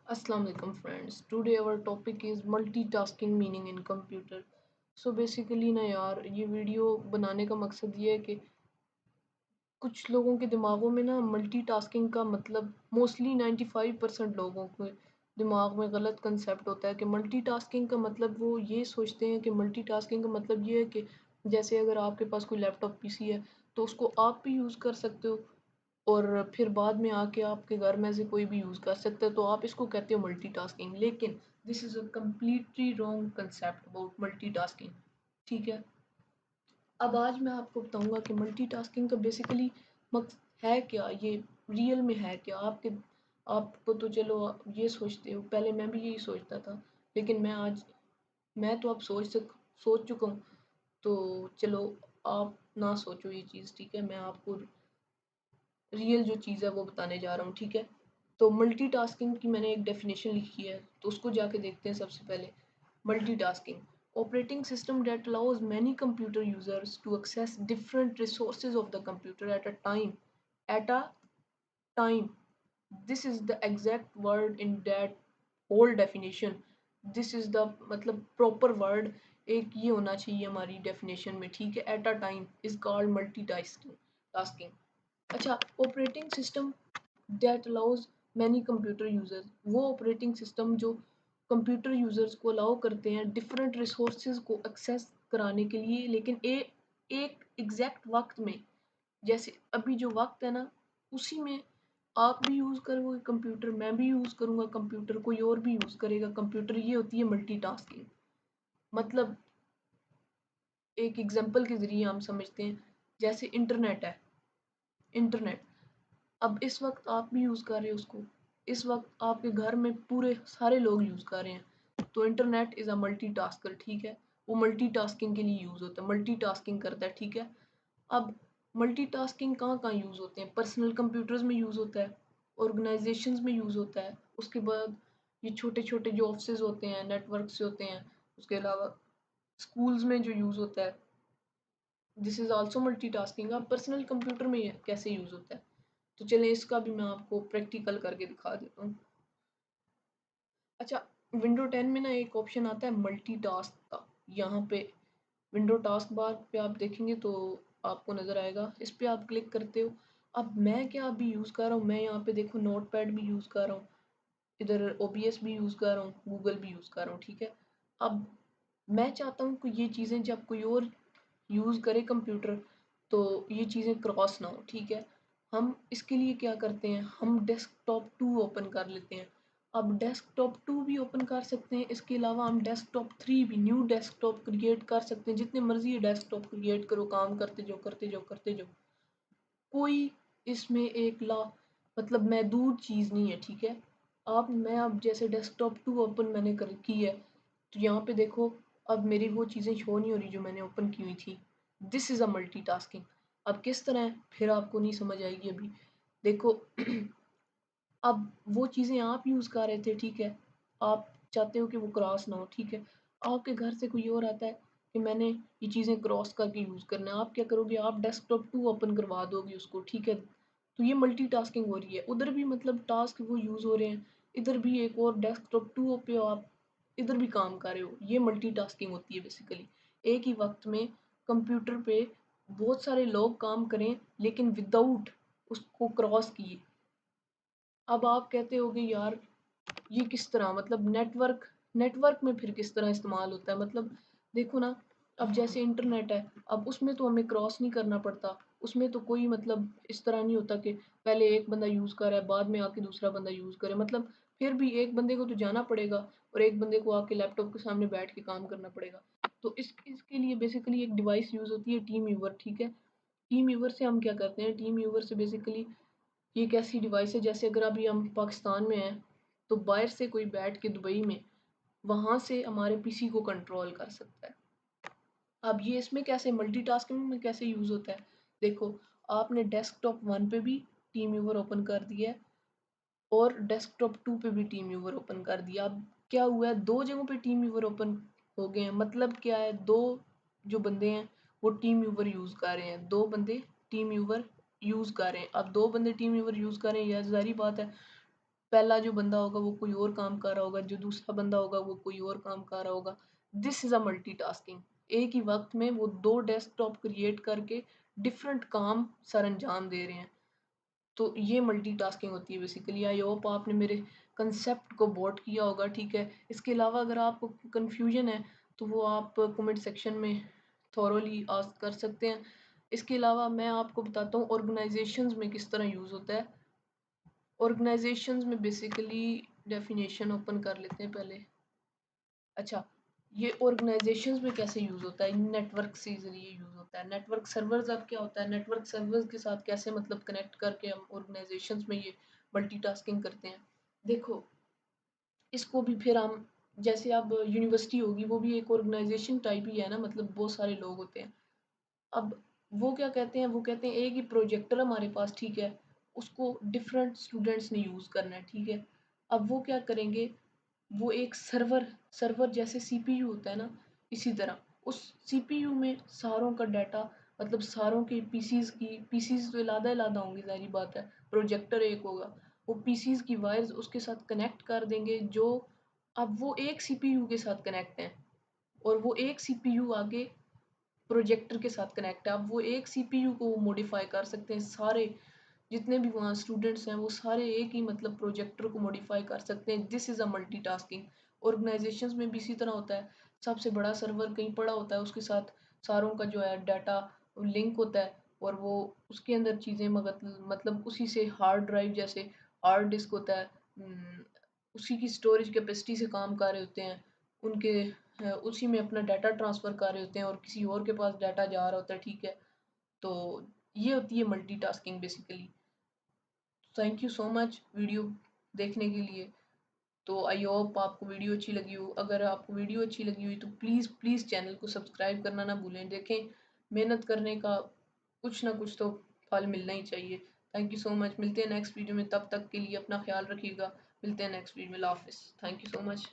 Assalamu alaikum friends. Today our topic is multitasking meaning in computer. So basically ना यार ये video बनाने का मकसद ये है कि कुछ लोगों के दिमागों में ना मल्टीटास्किंग का मतलब मोस्टली 95% लोगों के दिमाग में गलत कंसेप्ट होता है कि मल्टीटास्किंग का मतलब वो ये सोचते हैं कि मल्टीटास्किंग का मतलब ये है कि जैसे अगर आपके पास कोई लैपटॉप पीसी है तो उसको आप भी यूज़ कर सकते हो और फिर बाद में आके आपके घर में से कोई भी यूज़ कर सकता है तो आप इसको कहते हो मल्टीटास्किंग। लेकिन this is a completely wrong concept about multitasking. ठीक है, अब आज मैं आपको बताऊंगा कि मल्टीटास्किंग का बेसिकली मकसद है क्या, ये रियल में है क्या। आपको तो चलो आप ये सोचते हो, पहले मैं भी यही सोचता था, लेकिन मैं तो अब सोच चुका हूँ। तो चलो आप ना सोचो ये चीज़, ठीक है। मैं आपको रियल जो चीज़ है वो बताने जा रहा हूँ, ठीक है। तो मल्टीटास्किंग की मैंने एक डेफिनेशन लिखी है, तो उसको जाके देखते हैं। सबसे पहले multitasking, operating system that allows many computer users to access different resources of the computer at a time. This is the exact word in that whole definition. This is the मतलब proper word एक ये होना चाहिए हमारी definition में, ठीक है। At a time is called multitasking. अच्छा, operating system that allows many computer users, वो ऑपरेटिंग सिस्टम जो कंप्यूटर यूजर्स को अलाउ करते हैं डिफरेंट रिसोर्सेज को एक्सेस कराने के लिए, लेकिन एक एग्जैक्ट वक्त में। जैसे अभी जो वक्त है ना, उसी में आप भी यूज़ करोगे कंप्यूटर, मैं भी यूज़ करूँगा कंप्यूटर, कोई और भी यूज़ करेगा कंप्यूटर। ये होती है मल्टीटास्किंग। मतलब एक एग्जांपल के ज़रिए हम समझते हैं, जैसे इंटरनेट है। इंटरनेट अब इस वक्त आप भी यूज़ कर रहे हो उसको, इस वक्त आपके घर में पूरे सारे लोग यूज़ कर रहे हैं, तो इंटरनेट इज़ अ मल्टीटास्कर, ठीक है। वो मल्टीटास्किंग के लिए यूज़ होता है, मल्टीटास्किंग करता है, ठीक है। अब मल्टीटास्किंग कहाँ कहाँ यूज़ होते हैं? पर्सनल कंप्यूटर्स में यूज़ होता है, ऑर्गेनाइजेशंस में यूज़ होता है, उसके बाद ये छोटे छोटे जो ऑफिस होते हैं, नेटवर्क्स होते हैं, उसके अलावा स्कूल्स में जो यूज़ होता है, दिस इज़ आल्सो मल्टीटास्किंग। अब पर्सनल कंप्यूटर में ये कैसे यूज़ होता है, तो चलें इसका भी मैं आपको प्रैक्टिकल करके दिखा देता हूँ। अच्छा, विंडो 10 में ना एक ऑप्शन आता है मल्टीटास्क का। यहाँ पे विंडो टास्क बार पे आप देखेंगे तो आपको नज़र आएगा, इस पे आप क्लिक करते हो। अब मैं क्या अभी यूज़ कर रहा हूँ, मैं यहाँ पे देखो नोटपैड भी यूज़ कर रहा हूँ, इधर ओबीएस भी यूज़ कर रहा हूँ, गूगल भी यूज़ कर रहा हूँ, ठीक है। अब मैं चाहता हूँ कि ये चीज़ें जब कोई और यूज़ करे कंप्यूटर, तो ये चीज़ें क्रॉस ना हो, ठीक है। हम इसके लिए क्या करते हैं, हम डेस्कटॉप 2 ओपन कर लेते हैं। अब डेस्कटॉप 2 भी ओपन कर सकते हैं, इसके अलावा हम डेस्कटॉप 3 भी न्यू डेस्कटॉप क्रिएट कर सकते हैं। जितने मर्जी डेस्कटॉप क्रिएट करो, काम करते जाओ। कोई इसमें एक ला मतलब महदूद चीज़ नहीं है, ठीक है। आप मैं अब जैसे डेस्कटॉप 2 ओपन मैंने कर की है, तो यहाँ पे देखो अब मेरी वो चीज़ें शो नहीं हो रही जो मैंने ओपन की हुई थी। This is a multitasking. अब किस तरह है, फिर आपको नहीं समझ आएगी अभी, देखो। अब वो चीज़ें आप यूज़ कर रहे थे, ठीक है, आप चाहते हो कि वो क्रॉस ना हो, ठीक है। आपके घर से कोई और आता है कि मैंने ये चीज़ें क्रॉस करके यूज़ करना है, आप क्या करोगे, आप डेस्कटॉप 2 ओपन करवा दोगे उसको, ठीक है। तो ये मल्टीटास्किंग हो रही है, उधर भी मतलब टास्क वो यूज़ हो रहे हैं, इधर भी एक और डेस्कटॉप 2 पे हो आप, इधर भी काम कर रहे हो। ये मल्टीटास्किंग होती है बेसिकली। एक ही वक्त में कंप्यूटर पे बहुत सारे लोग काम करें, लेकिन विदाउट उसको क्रॉस किए। अब आप कहते होगे यार ये किस तरह, मतलब नेटवर्क में फिर किस तरह इस्तेमाल होता है, मतलब देखो ना। अब जैसे इंटरनेट है, अब उसमें तो हमें क्रॉस नहीं करना पड़ता, उसमें तो कोई मतलब इस तरह नहीं होता कि पहले एक बंदा यूज़ कर रहा है बाद में आके दूसरा बंदा यूज़ करे, मतलब फिर भी एक बंदे को तो जाना पड़ेगा और एक बंदे को आके लैपटॉप के सामने बैठ के काम करना पड़ेगा। तो इसके लिए बेसिकली एक डिवाइस यूज़ होती है, टीम व्यूअर, ठीक है। टीम व्यूअर से हम क्या करते हैं, टीम व्यूअर से बेसिकली ये एक ऐसी डिवाइस है, जैसे अगर अभी हम पाकिस्तान में हैं तो बाहर से कोई बैठ के दुबई में वहाँ से हमारे पीसी को कंट्रोल कर सकता है। अब ये इसमें कैसे मल्टीटास्किंग में कैसे यूज़ होता है, देखो। आपने डेस्कटॉप 1 पे भी टीम व्यूअर ओपन कर दिया है और डेस्कटॉप 2 पे भी टीम व्यूअर ओपन कर दिया। अब क्या हुआ है, दो जगहों पे टीम व्यूअर ओपन हो गए हैं, मतलब क्या है, दो जो बंदे हैं वो टीम व्यूअर यूज़ कर रहे हैं, दो बंदे टीम व्यूअर यूज़ कर रहे हैं। अब दो बंदे टीम व्यूअर यूज़ कर रहे हैं, यह ज़ाहिर बात है पहला जो बंदा होगा वो कोई और काम कर रहा होगा, जो दूसरा बंदा होगा वो कोई और काम कर रहा होगा। This is a multitasking. एक ही वक्त में वो 2 डेस्कटॉप क्रिएट करके डिफरेंट काम सरअंजाम दे रहे हैं। तो ये मल्टीटास्किंग होती है बेसिकली। आई होप आपने मेरे कंसेप्ट को वॉट किया होगा, ठीक है। इसके अलावा अगर आपको कन्फ्यूजन है तो वो आप कमेंट सेक्शन में थॉरोली आस्क कर सकते हैं। इसके अलावा मैं आपको बताता हूँ ऑर्गेनाइजेशंस में किस तरह यूज़ होता है। ऑर्गेनाइजेशंस में बेसिकली डेफिनेशन ओपन कर लेते हैं पहले। अच्छा, ये ऑर्गेनाइजेशंस में कैसे यूज़ होता है, नेटवर्क से ज़रिए यूज़ होता है। नेटवर्क सर्वर्स अब क्या होता है, नेटवर्क सर्वर्स के साथ कैसे मतलब कनेक्ट करके हम ऑर्गेनाइजेशंस में ये मल्टीटास्किंग करते हैं। देखो, इसको भी फिर हम, जैसे अब यूनिवर्सिटी होगी वो भी एक ऑर्गेनाइजेशन टाइप ही है ना, मतलब बहुत सारे लोग होते हैं। अब वो क्या कहते हैं, वो कहते हैं एक ही प्रोजेक्टर हमारे पास, ठीक है, उसको डिफरेंट स्टूडेंट्स ने यूज़ करना है, ठीक है। अब वो क्या करेंगे, वो एक सर्वर सर्वर जैसे सीपीयू होता है ना, इसी तरह उस सीपीयू में सारों का डाटा, मतलब सारों के पीसीज तो अलग-अलग होंगे, ज़ाहिर बात है, प्रोजेक्टर एक होगा, वो पीसीज की वायर्स उसके साथ कनेक्ट कर देंगे, जो अब वो एक सीपीयू के साथ कनेक्ट हैं, और वो एक सीपीयू आगे प्रोजेक्टर के साथ कनेक्ट है। अब वो एक सीपीयू को मॉडिफाई कर सकते हैं, सारे जितने भी वहाँ स्टूडेंट्स हैं वो सारे एक ही मतलब प्रोजेक्टर को मॉडिफाई कर सकते हैं। This is a multitasking. Organisations में भी इसी तरह होता है। सबसे बड़ा सर्वर कहीं पड़ा होता है, उसके साथ सारों का जो है डाटा लिंक होता है, और वो उसके अंदर चीज़ें मगत मतलब उसी से हार्ड ड्राइव जैसे हार्ड डिस्क होता है, उसी की स्टोरेज कैपेसिटी से काम कर रहे होते हैं। उनके उसी में अपना डाटा ट्रांसफ़र कर रहे होते हैं और किसी और के पास डाटा जा रहा होता है, ठीक है। तो ये होती है multitasking basically. Thank you so much video देखने के लिए। तो आई होप आपको वीडियो अच्छी लगी हो। अगर आपको वीडियो अच्छी लगी हुई तो प्लीज़ प्लीज़ चैनल को सब्सक्राइब करना ना भूलें। देखें, मेहनत करने का कुछ ना कुछ तो फल मिलना ही चाहिए। Thank you so much. मिलते हैं नेक्स्ट वीडियो में, तब तक के लिए अपना ख्याल रखिएगा। मिलते हैं नेक्स्ट वीडियो में। अल्लाह हाफ़िज़। Thank you so much.